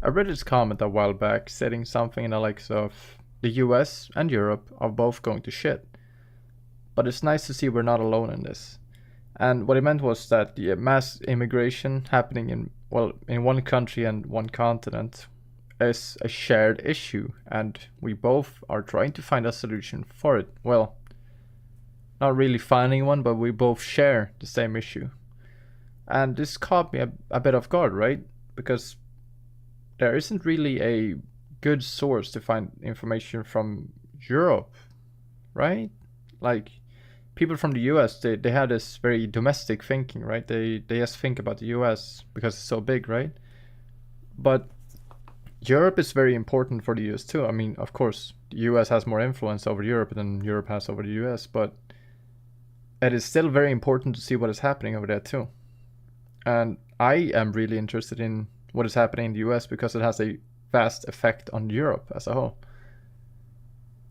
I read this comment a while back stating something in the likes of the US and Europe are both going to shit. But it's nice to see we're not alone in this. And what it meant was that the mass immigration happening in one country and one continent is a shared issue, and we both are trying to find a solution for it. Well, not really finding one, but we both share the same issue. And this caught me a bit off guard, right? Because there isn't really a good source to find information from Europe, right? Like people from the US, they have this very domestic thinking, right? They just think about the US because it's so big, right? But Europe is very important for the US too. I mean, of course, the US has more influence over Europe than Europe has over the US, but it is still very important to see what is happening over there too. And I am really interested in what is happening in the US because it has a vast effect on Europe as a whole.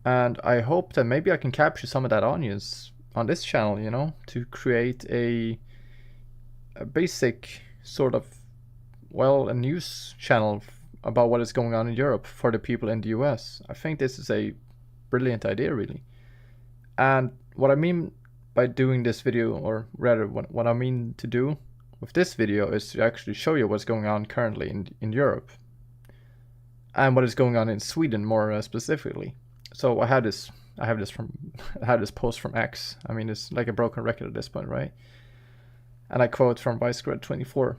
And I hope that maybe I can capture some of that audience on this channel, you know, to create a basic sort of, well, a news channel about what is going on in Europe for the people in the US. I think this is a brilliant idea, really. And what I mean by doing this video, or rather what I mean to do with this video, is to actually show you what's going on currently in Europe and what is going on in Sweden more specifically. So I have this post from X. I mean, it's like a broken record at this point, right? And I quote from Vicegrad24: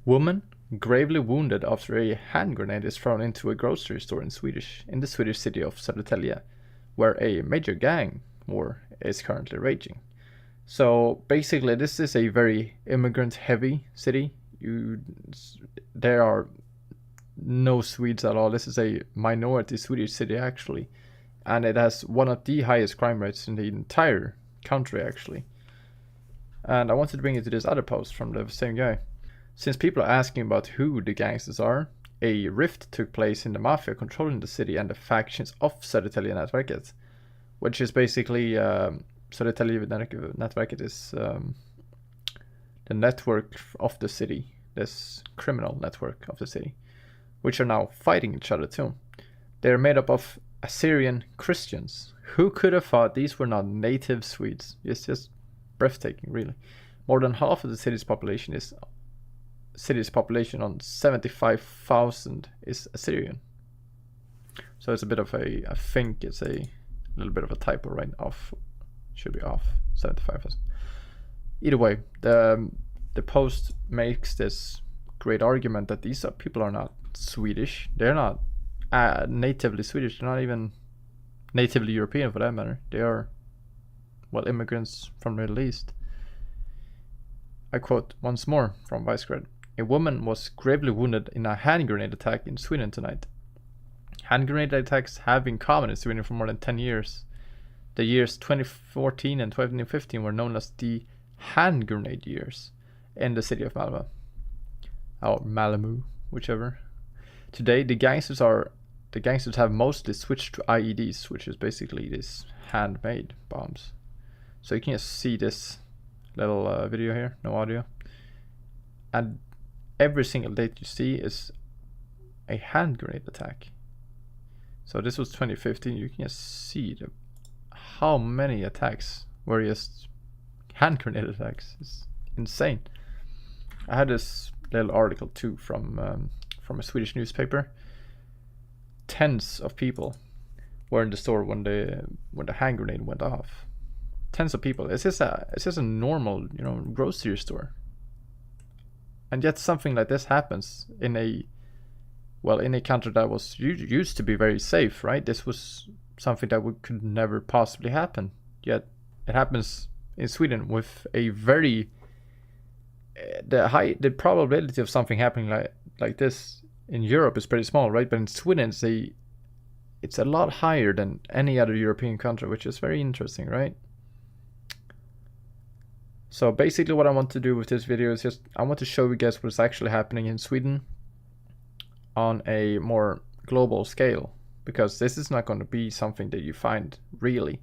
"Woman gravely wounded after a hand grenade is thrown into a grocery store in the Swedish city of Södertälje, where a major gang war is currently raging." So basically, this is a very immigrant-heavy city. There are no Swedes at all. This is a minority Swedish city, actually. And it has one of the highest crime rates in the entire country, actually. And I wanted to bring it to this other post from the same guy. Since people are asking about who the gangsters are, a rift took place in the mafia controlling the city and the factions of Södertälje-nätverket, which is basically Södertälje-nätverket is the network of the city, this criminal network of the city, which are now fighting each other too. They're made up of Assyrian Christians. Who could have thought these were not native Swedes? It's just breathtaking, really. More than half of the city's population on 75,000 is Assyrian. So it's a bit of I think it's a little bit of a typo, right? Should be off 75,000. Either way, the post makes this great argument that these people are not Swedish. They're not natively Swedish. They're not even natively European, for that matter. They are, well, immigrants from the Middle East. I quote once more from Vicegrad: "A woman was gravely wounded in a hand grenade attack in Sweden tonight." Hand grenade attacks have been common in Sweden for more than 10 years. The years 2014 and 2015 were known as the hand grenade years in the city of Malmö. Or Malmö, whichever. Today, the gangsters have mostly switched to IEDs, which is basically these handmade bombs. So you can just see this little video here, no audio. And every single date you see is a hand grenade attack. So this was 2015. You can just see how many attacks were just hand grenade attacks. It's insane. I had this little article too from a Swedish newspaper. Tens of people were in the store when the hand grenade went off. Tens of people. It's just a normal, grocery store. And yet something like this happens in a country that was used to be very safe, right? This was something that could never possibly happen. Yet it happens in Sweden with a very the probability of something happening like this in Europe is pretty small, right? But in Sweden it's a lot higher than any other European country, which is very interesting, right? So basically what I want to do with this video is I want to show you guys what's actually happening in Sweden on a more global scale, because this is not going to be something that you find really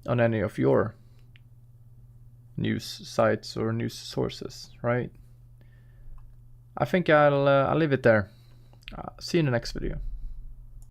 on any of your news sites or news sources, right? I think I'll leave it there. See you in the next video.